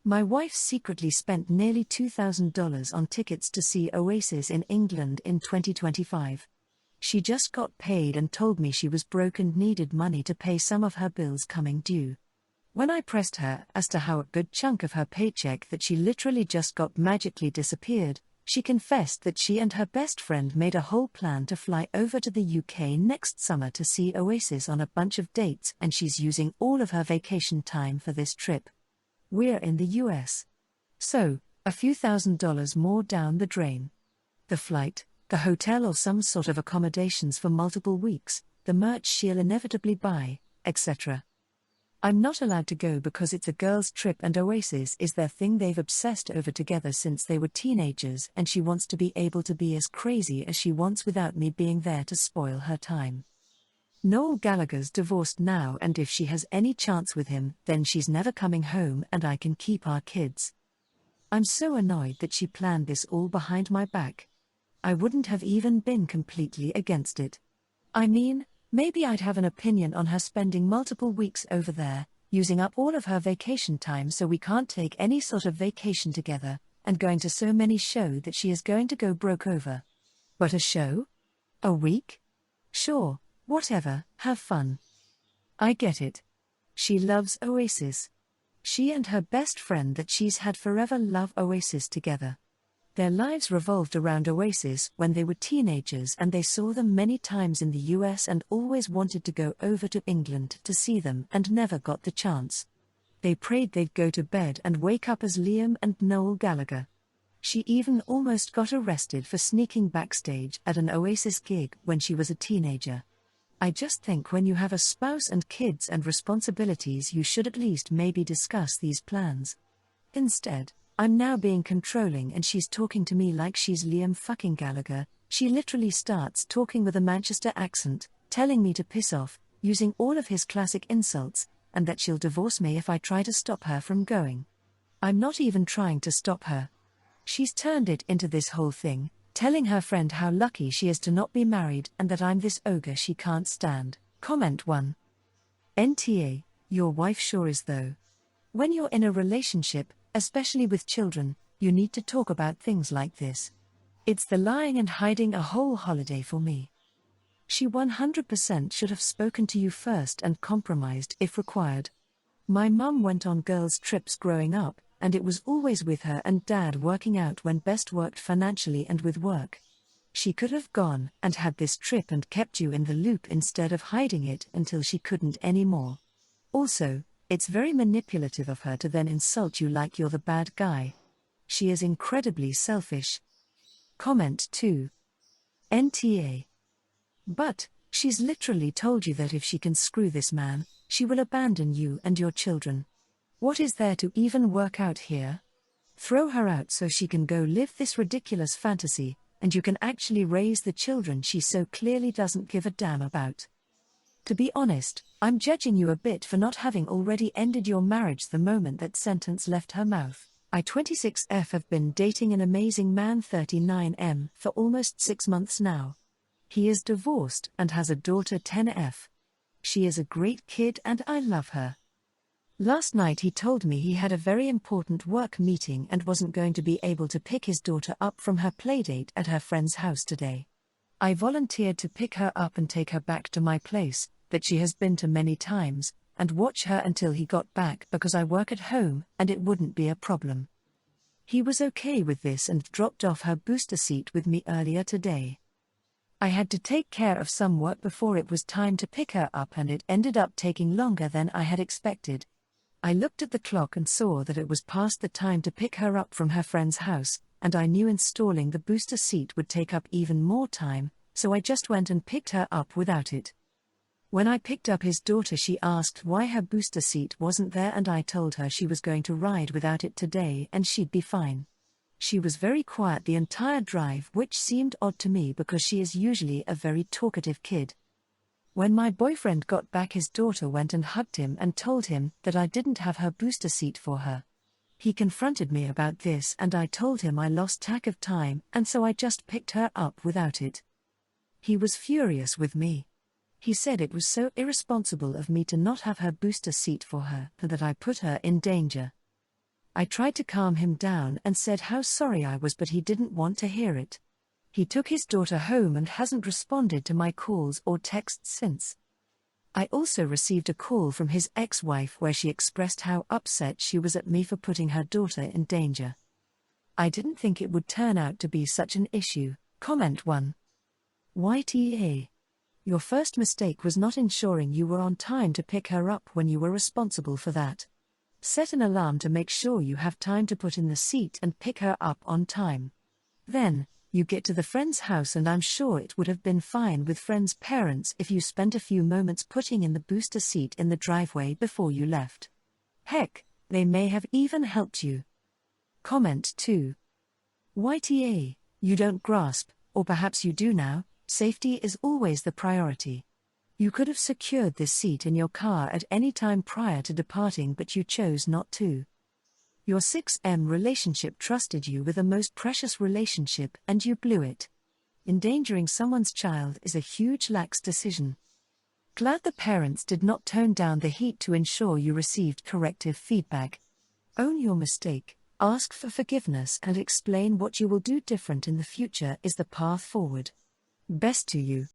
My wife secretly spent nearly $2,000 on tickets to see Oasis in England in 2025. She just got paid and told me she was broke and needed money to pay some of her bills coming due. When I pressed her as to how a good chunk of her paycheck that she literally just got magically disappeared, she confessed that she and her best friend made a whole plan to fly over to the UK next summer to see Oasis on a bunch of dates, and she's using all of her vacation time for this trip. We're in the US. So, a few $1,000s more down the drain. The flight, the hotel or some sort of accommodations for multiple weeks, the merch she'll inevitably buy, etc. I'm not allowed to go because it's a girls' trip and Oasis is their thing they've obsessed over together since they were teenagers, and she wants to be able to be as crazy as she wants without me being there to spoil her time. Noel Gallagher's divorced now, and if she has any chance with him, then she's never coming home and I can keep our kids. I'm so annoyed that she planned this all behind my back. I wouldn't have even been completely against it. I mean, maybe I'd have an opinion on her spending multiple weeks over there, using up all of her vacation time so we can't take any sort of vacation together, and going to so many shows that she is going to go broke over. But a show? A week? Sure. Whatever, have fun. I get it. She loves Oasis. She and her best friend that she's had forever love Oasis together. Their lives revolved around Oasis when they were teenagers, and they saw them many times in the US and always wanted to go over to England to see them and never got the chance. They prayed they'd go to bed and wake up as Liam and Noel Gallagher. She even almost got arrested for sneaking backstage at an Oasis gig when she was a teenager. I just think when you have a spouse and kids and responsibilities, you should at least maybe discuss these plans. Instead, I'm now being controlling and she's talking to me like she's Liam fucking Gallagher. She literally starts talking with a Manchester accent, telling me to piss off, using all of his classic insults, and that she'll divorce me if I try to stop her from going. I'm not even trying to stop her. She's turned it into this whole thing, telling her friend how lucky she is to not be married and that I'm this ogre she can't stand. Comment 1. NTA, your wife sure is though. When you're in a relationship, especially with children, you need to talk about things like this. It's the lying and hiding a whole holiday for me. She 100% should have spoken to you first and compromised if required. My mum went on girls' trips growing up, and it was always with her and dad working out when best worked financially and with work. She could have gone and had this trip and kept you in the loop instead of hiding it until she couldn't anymore. Also, it's very manipulative of her to then insult you like you're the bad guy. She is incredibly selfish. Comment 2. NTA. But, she's literally told you that if she can screw this man, she will abandon you and your children. What is there to even work out here? Throw her out so she can go live this ridiculous fantasy, and you can actually raise the children she so clearly doesn't give a damn about. To be honest, I'm judging you a bit for not having already ended your marriage the moment that sentence left her mouth. I 26F have been dating an amazing man 39M for almost 6 months now. He is divorced and has a daughter 10F. She is a great kid and I love her. Last night he told me he had a very important work meeting and wasn't going to be able to pick his daughter up from her playdate at her friend's house today. I volunteered to pick her up and take her back to my place, that she has been to many times, and watch her until he got back because I work at home and it wouldn't be a problem. He was okay with this and dropped off her booster seat with me earlier today. I had to take care of some work before it was time to pick her up and it ended up taking longer than I had expected. I looked at the clock and saw that it was past the time to pick her up from her friend's house, and I knew installing the booster seat would take up even more time, so I just went and picked her up without it. When I picked up his daughter, she asked why her booster seat wasn't there, and I told her she was going to ride without it today and she'd be fine. She was very quiet the entire drive, which seemed odd to me because she is usually a very talkative kid. When my boyfriend got back, his daughter went and hugged him and told him that I didn't have her booster seat for her. He confronted me about this and I told him I lost track of time and so I just picked her up without it. He was furious with me. He said it was so irresponsible of me to not have her booster seat for her and that I put her in danger. I tried to calm him down and said how sorry I was, but he didn't want to hear it. He took his daughter home and hasn't responded to my calls or texts since. I also received a call from his ex-wife where she expressed how upset she was at me for putting her daughter in danger. I didn't think it would turn out to be such an issue. Comment 1. YTA. Your first mistake was not ensuring you were on time to pick her up when you were responsible for that. Set an alarm to make sure you have time to put in the seat and pick her up on time. Then, you get to the friend's house, and I'm sure it would have been fine with friend's parents if you spent a few moments putting in the booster seat in the driveway before you left. Heck, they may have even helped you. Comment 2. YTA, you don't grasp, or perhaps you do now, safety is always the priority. You could have secured this seat in your car at any time prior to departing, but you chose not to. Your 6M relationship trusted you with a most precious relationship and you blew it. Endangering someone's child is a huge lax decision. Glad the parents did not tone down the heat to ensure you received corrective feedback. Own your mistake, ask for forgiveness and explain what you will do different in the future is the path forward. Best to you.